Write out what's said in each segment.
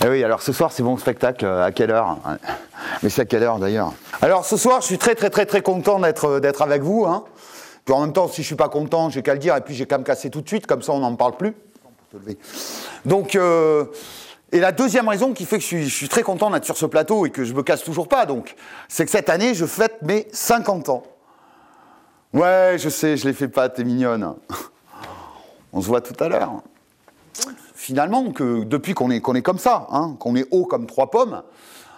Eh oui, alors ce soir c'est bon spectacle, à quelle heure? Mais c'est à quelle heure d'ailleurs? Alors ce soir je suis très content d'être avec vous. Hein. Puis en même temps, si je suis pas content, j'ai qu'à le dire, et puis j'ai qu'à me casser tout de suite, comme ça on n'en parle plus. Donc, et la deuxième raison qui fait que je suis très content d'être sur ce plateau et que je me casse toujours pas, donc, c'est que cette année je fête mes 50 ans. Ouais, je sais, je l'ai fait pas, t'es mignonne. On se voit tout à l'heure. Finalement, que depuis qu'on est comme ça, hein, qu'on est haut comme 3 pommes,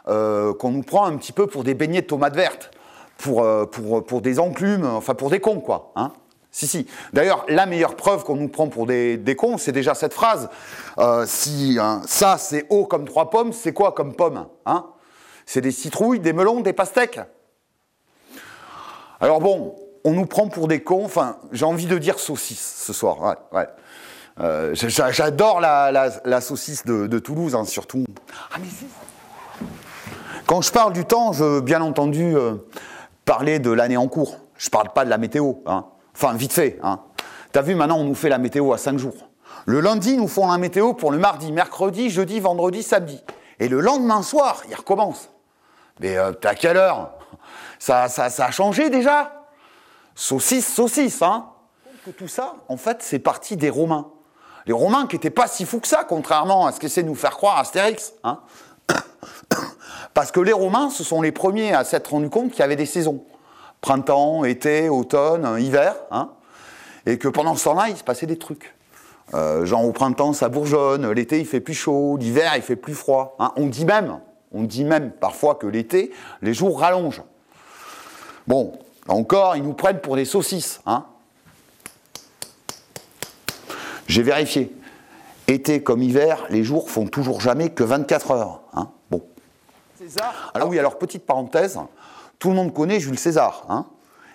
qu'on nous prend un petit peu pour des beignets de tomates vertes, pour des enclumes, enfin pour des cons, quoi. Hein. Si. D'ailleurs, la meilleure preuve qu'on nous prend pour des cons, c'est déjà cette phrase. Ça, c'est haut comme 3 pommes, c'est quoi comme pommes, hein? C'est des citrouilles, des melons, des pastèques. Alors bon, on nous prend pour des cons, enfin, j'ai envie de dire saucisse ce soir, ouais. J'adore la saucisse de Toulouse, hein, surtout. Ah, mais quand je parle du temps, je veux bien entendu parler de l'année en cours. Je parle pas de la météo, hein. Enfin, vite fait. Hein. T'as vu, maintenant, on nous fait la météo à 5 jours. Le lundi, nous font la météo pour le mardi, mercredi, jeudi, vendredi, samedi. Et le lendemain soir, il recommence. Mais t'as quelle heure? Ça a changé déjà? Saucisse, hein. Que tout ça, en fait, c'est parti des Romains. Les Romains qui n'étaient pas si fous que ça, contrairement à ce qu'essaie de nous faire croire Astérix. Hein. Parce que les Romains, ce sont les premiers à s'être rendus compte qu'il y avait des saisons. Printemps, été, automne, hiver. Hein. Et que pendant ce temps-là, il se passait des trucs. Genre au printemps, ça bourgeonne, l'été, il fait plus chaud, l'hiver, il fait plus froid. Hein. On dit même parfois que l'été, les jours rallongent. Bon, encore, ils nous prennent pour des saucisses. Hein. J'ai vérifié. Été comme hiver, les jours font toujours jamais que 24 heures. Hein. Bon. César. Alors oui, alors petite parenthèse, tout le monde connaît Jules César, hein,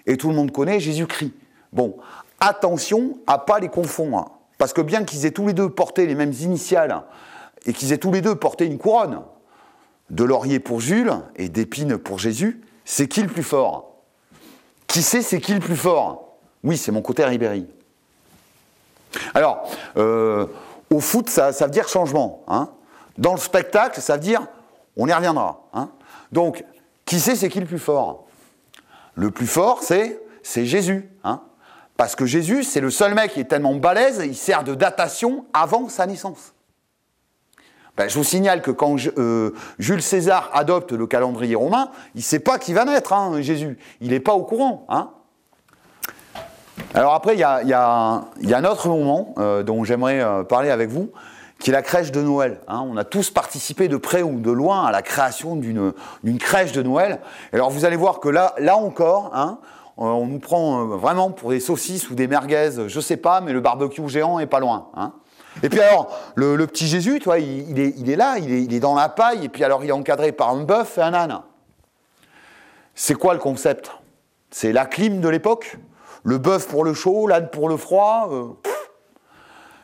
et tout le monde connaît Jésus-Christ. Bon, attention à pas les confondre, hein, parce que bien qu'ils aient tous les deux porté les mêmes initiales, et qu'ils aient tous les deux porté une couronne, de laurier pour Jules et d'épines pour Jésus, c'est qui le plus fort? Qui sait c'est qui le plus fort? Oui, c'est mon côté Ribéry. Alors, au foot, ça veut dire changement. Hein. Dans le spectacle, ça veut dire on y reviendra. Hein. Donc, qui sait c'est qui le plus fort? Le plus fort, c'est Jésus. Hein. Parce que Jésus, c'est le seul mec qui est tellement balèze, il sert de datation avant sa naissance. Ben, je vous signale que quand Jules César adopte le calendrier romain, il ne sait pas qui va naître, hein, Jésus. Il n'est pas au courant. Hein. Alors après, il y a un autre moment dont j'aimerais parler avec vous, qui est la crèche de Noël. Hein. On a tous participé de près ou de loin à la création d'une crèche de Noël. Et alors vous allez voir que là encore, hein, on nous prend vraiment pour des saucisses ou des merguez, je sais pas, mais le barbecue géant est pas loin. Hein. Et puis alors, le petit Jésus, tu vois, il est là, il est dans la paille, et puis alors il est encadré par un bœuf et un âne. C'est quoi le concept? C'est la clim de l'époque? Le bœuf pour le chaud, l'âne pour le froid.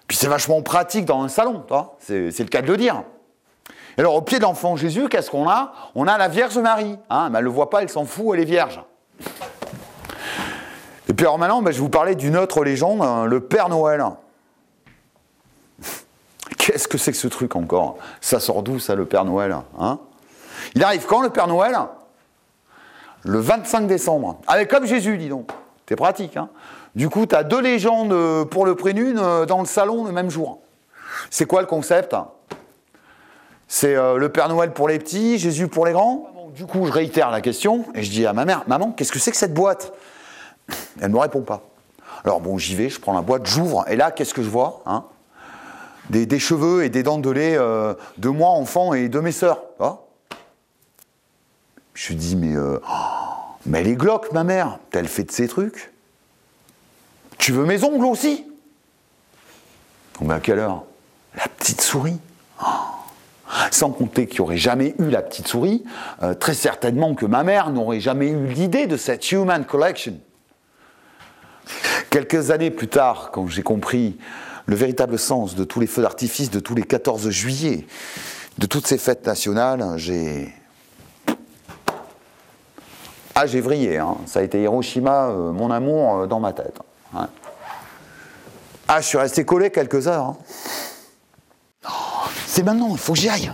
Puis c'est vachement pratique dans un salon, c'est le cas de le dire. Et alors au pied de l'enfant Jésus, qu'est-ce qu'on a? On a la Vierge Marie. Hein, mais elle ne le voit pas, elle s'en fout, elle est vierge. Et puis alors maintenant, je vais vous parler d'une autre légende, hein, le Père Noël. Qu'est-ce que c'est que ce truc encore? Ça sort d'où ça, le Père Noël, hein? Il arrive quand le Père Noël? Le 25 décembre. Avec comme Jésus, dis donc. C'est pratique, hein. Du coup, tu as 2 légendes pour le prélude dans le salon le même jour. C'est quoi le concept? C'est le Père Noël pour les petits, Jésus pour les grands. Du coup, je réitère la question et je dis à ma mère, maman, qu'est-ce que c'est que cette boîte? Elle ne me répond pas. Alors bon, j'y vais, je prends la boîte, j'ouvre, et là, qu'est-ce que je vois, hein? Des cheveux et des dents de lait de moi, enfant, et de mes sœurs. Hein. Je dis, mais elle est glauque, ma mère. Elle fait de ces trucs. Tu veux mes ongles aussi? Mais à quelle heure? La petite souris. Sans compter qu'il n'y aurait jamais eu la petite souris, très certainement que ma mère n'aurait jamais eu l'idée de cette Human Collection. Quelques années plus tard, quand j'ai compris le véritable sens de tous les feux d'artifice, de tous les 14 juillet, de toutes ces fêtes nationales, j'ai vrillé. Hein. Ça a été Hiroshima, mon amour, dans ma tête. Hein. Je suis resté collé quelques heures. Hein. Oh, c'est maintenant, il faut que j'y aille.